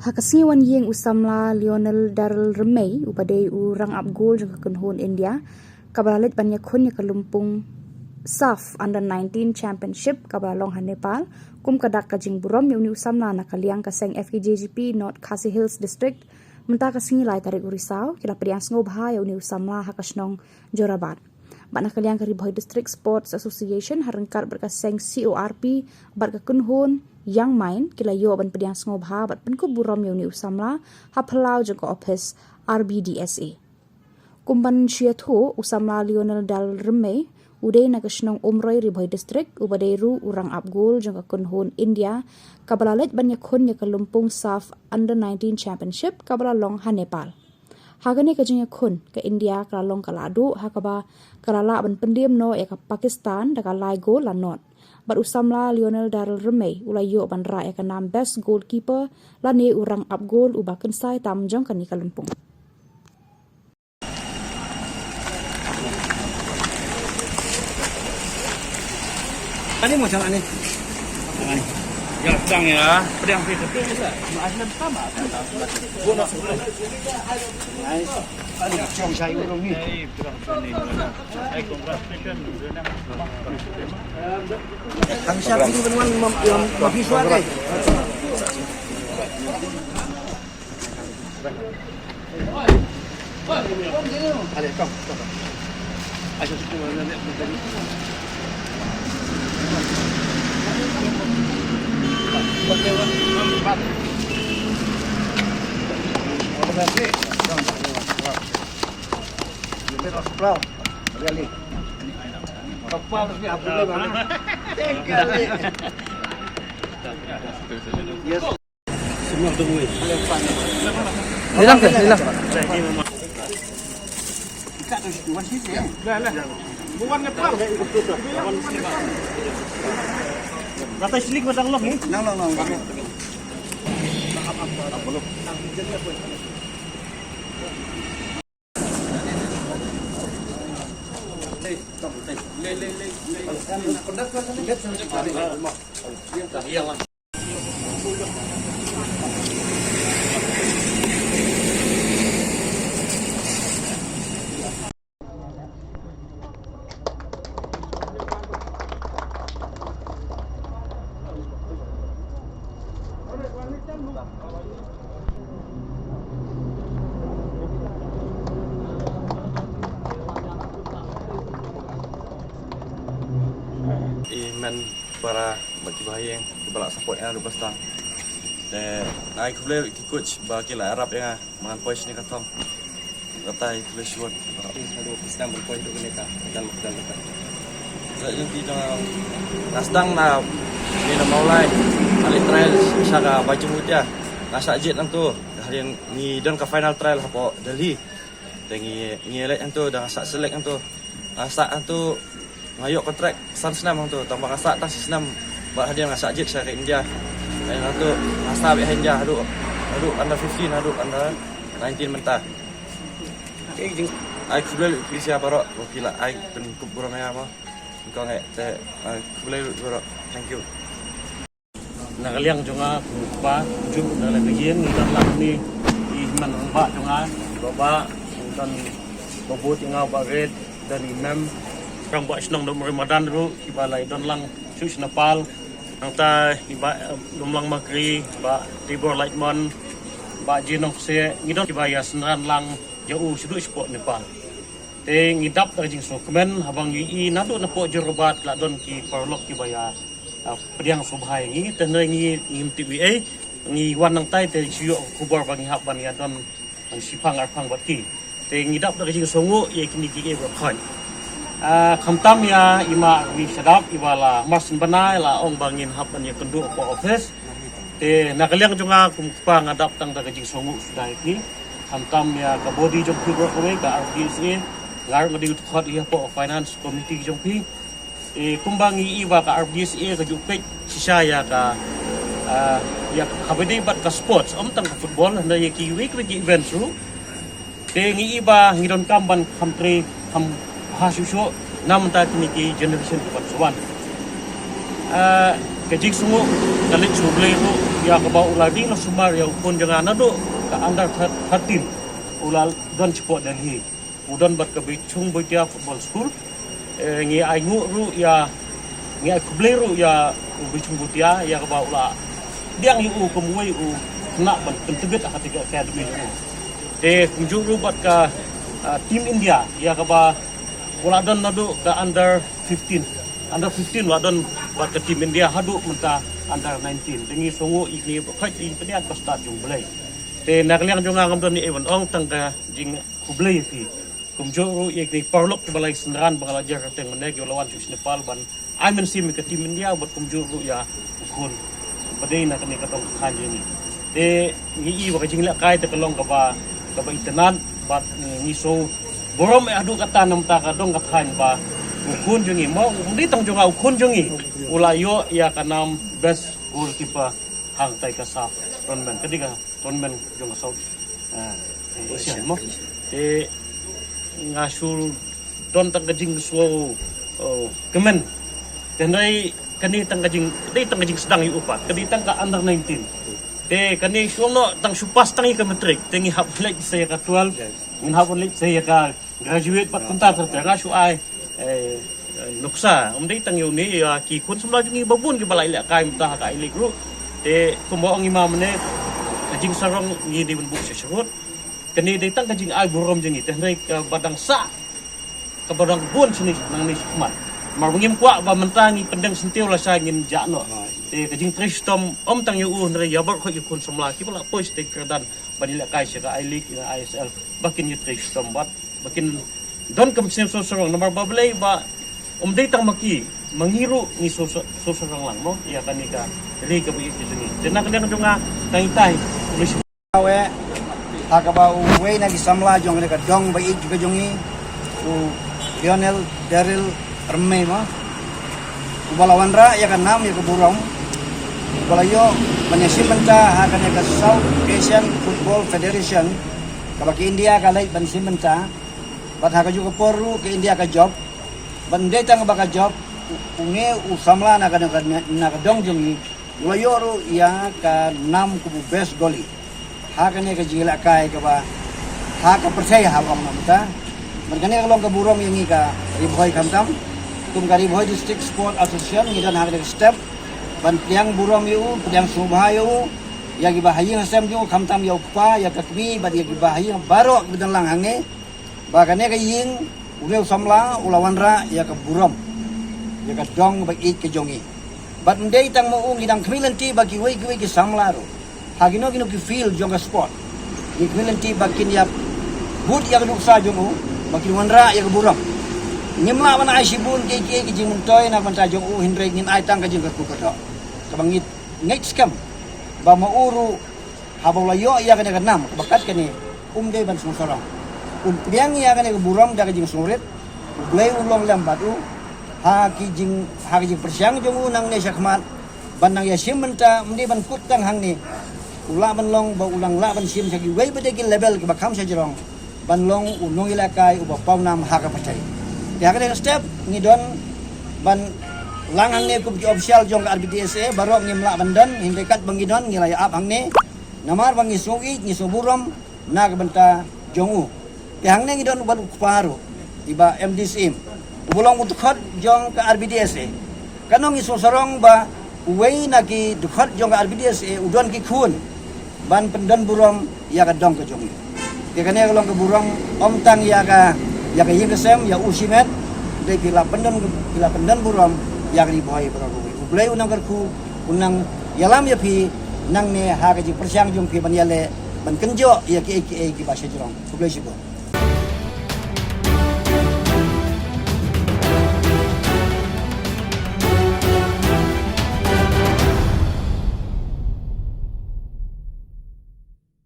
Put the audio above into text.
Hakasiwan yeng usamla Lionel Darrell Remay upadai urang abgol jeng kekenhun India kabalalit banyak kun kalumpung SAF Under 19 Championship kabalong han Nepal kum kadak kajing burom uni usamla nakaliang kaseng FKJGP North Khasi Hills District mentah kasingilai tarik urisau kila pediang ngobha uni usamla hakasnong Jorabat. Bak nakaliang Kariboy District Sports Association harengkat berkaseng CORP bat kekenhun yang main kila yo ban pediang ngobha bat penku burom uni usamla hapelau jeng ko office RBDSA. Kumban syatu usamla Lionel Darrell Remay udai nakasnong umroy Riboy District ubadairu urang abgol jeng kekenhun India kabalalit banyak kun kalumpung SAF Under 19 Championship kabalalong han Nepal. Hagani kajanya kun ke India kalalong kaladu hakaba kalala ban pendiam no ya ke Pakistan da kalai gol lanot. Bat usamla Lionel Darrell Remay ulayo ban ra ya ke nam best goalkeeper lane urang abgol ubaken sai tamjong kani kalumpung. Tadi mau jalan nih. Ya, sedang ya. Pedang itu bisa. Masih sama. Gua nak. Ini ciong saya urung ni. Kang siap ini benuan yang visual guys. Ada kom. Ayo kita nanti tadi. Semua tunggu. Hilang ke? Hilang. Ikat tu bukan sini ya. Bukan Nepal. Rata silik batang lok ni. Nang. Iman para bagi bahaya yang kebalak support yang ada pastang. Dan naik boleh coach bagi lah Arab yang makan poin ni katam. Katai boleh shot. Aduh, Islam berpoin tu mereka dan mereka. Saya jadi jangan nastang na ni na maulai. Alik trial syaga baca mutia. Nasa jet nang tu. Hari ni dan ke final trial hapo Delhi. Tengi elek nang tu dah sak select nang tu. Sak nang tu ngayok kontrak san senam tu tambah kasak tas senam buat hadiah ngasak jet saya ke India. Dan tu asa be India adu under 15 adu under 19 mentah. Ai kubel Malaysia barok wakila ai pen kubur maya apa. Kau ngai te kubel barok. Thank you. Nakaliang jonga kupa jum dalam bagian dan lang ni iman ba jonga baba dan bobot ngau baget dan imam Rang buat senang dalam Ramadan dulu ibalai don lang sus Nepal nang ta iba lumlang makri ba Tibor Lightman ba jinong se ngidon ibaya senran lang jauh sedu sport Nepal te ngidap ta jing sokmen habang yi nado na po Jorabat la don ki parlok ibaya pediang subhai ngi tenai ngi TBA ngi wan nang tai te siyo kubar bangi hab ban ya don sipang arpang bati te ngidap ta jing songo ye kini ki e berkhan Kamtam ya ima wi sedap ibala masin banai la ong bangin hapan ya kendu po office te nakaliang junga kumpa ngadap tang daga jing songu sudah ini kamtam ya ka body jong pi work away ka RBSA ngar ngadi khot ya po finance committee jong pi kumbangi iwa ka RBSA ka jupek sisa ya ka ya kabedi bat ka sports tang ka football na ya ki week event ru te ngi iba ngidon kamban country ham Hasusho nam ta kini ki generation 1 kajik sungu kalit suble ru ya ka ba uladi no sumar ya ukun jangan ado ka under 13 ulal don cepo Delhi udon bat ka bichung boitia football school ngi ai ngu ru ya ngi ai kuble ru ya bichung boitia ya ka ba ula diang yu kemuai nak ban kenteget hati academy ru te kunjung ru bat ka tim India ya ka ba ula don nado ka under 15 wadon buat ke tim India hadu menta under 19 dengi songo ikni khaj in peniat pasta jung blai te nakliang jonga ngam don ni ewan ong tangka jing kublai fi kumjo ikni parlok balai senran bangalajar teng mene ge lawan chus Nepal ban aimen sim ke tim India buat kumjo ya ukun badai nak ni katong khanje ni te ngi wa jing la kai te kalong ka ba itenan bat ni so borom adu kata nam ta ka dong ka khan ba ukun jungi mau di tang junga ukun jungi ulayo ya kanam best goalkeeper hang tai ka saf tournament ketiga tournament junga south Asian mo ngasul don tang kajing so kemen tenai kani tang kajing sedang upat kadi tang ka under 19 te kani suno tang supas tang ka metrik tengi hap lek saya ka 12 min hapon lek saya ka graduate pat kunta tertera su ai nuksa umdai tang yo ni ya ki kun semla jungi babun ki balai la kai mta ka ilik ru te kumbo ang imam ne kajing sarong ni di bun buk sesut kani dai tang kajing ai burom jungi te ndai ka badang sa ka badang bun sini nang ni sukmat mar bungim kwa ba mentangi pendeng sentiu la sa ngin jakno te kajing tristom tang yo ndai ya bar ko kun semla ki bala pois te kerdan badila kai sa ka ilik ina ISL bakin yu tristom bat bakin don kam sem so sorong nomor bablay ba umday tang maki mangiru ni so sorong lang mo ya kanika ri ka bi kisuni tenak lang dunga taytay pulis Awe hakaba uwe na gisamla jong ka dong ba ik juga jongi Lionel Daryl Remay mo ubalawanra ya kan nam ya keburong ubalayo manyasim benta hakan ya ka South Asian Football Federation kabaki India kalay bansim benta bat haka juga porlu ke India ka job bande tang baka job unge usamla na dong jungi ulayoro ya ka nam ku best goli haka ne ka jila kai ka ba haka percaya hawam namta mergane ka long ka burom yang ka riboy kamtam tum ka riboy district sport association ngidan haka step ban tiang burom yu tiang subhayo ya gibahayi ngasem ju kamtam ya pa ya kakmi bat ya gibahayi baro bidan lang hange bahkan ka ying ulew samla ulawanra ya ka burom ya ka dong ba ik ke jongi bat ndai tang mo ung idang kmilanti bagi wei ki samla ro hagino ki feel jonga sport ni kmilanti bakin ya but ya ka duksa jongu bagi wanra ya ka burom nyemla mana ai sibun ke jing toy na ban ta jongu hindre ngin ai tang ka jing ka ku ka ka bangit ngait skam ba mo uru habawla yo ya ka nam bakat ka ni dei ban sorong biang ya kan buram daga jing surit ulai ulong lambatu haki jing persiang jong unang ne sakmat banang ya simenta mndi ban kutang hang ni ula ban long ba ulang la ban sim sagi wei bede level ke bakam sajrong ban long unong ilakai uba paunam haka pacai ya kan step ngidon ban langang ne kup official jong RBDSA baru ngimla bandan hindekat bangidon ngilai ap hang ne namar bangi sogi buram na benta jongu yang neng idon ban paru iba MDSM ubulong utukhat jong ka RBDSA kanong isosorong ba uwei naki dukhat jong ka RBDSA udon ki khun ban pendan burom ya ka dong ka jong ya kane kalong ka burom tang ya ka ying kesem ya usimet de pila pendan burom ya ka di boy bro ublai unang karku unang yalam ya pi nang ne ha ka ji persiang jong pi ban yale ban kenjo ya ki bahasa jong ublai sibo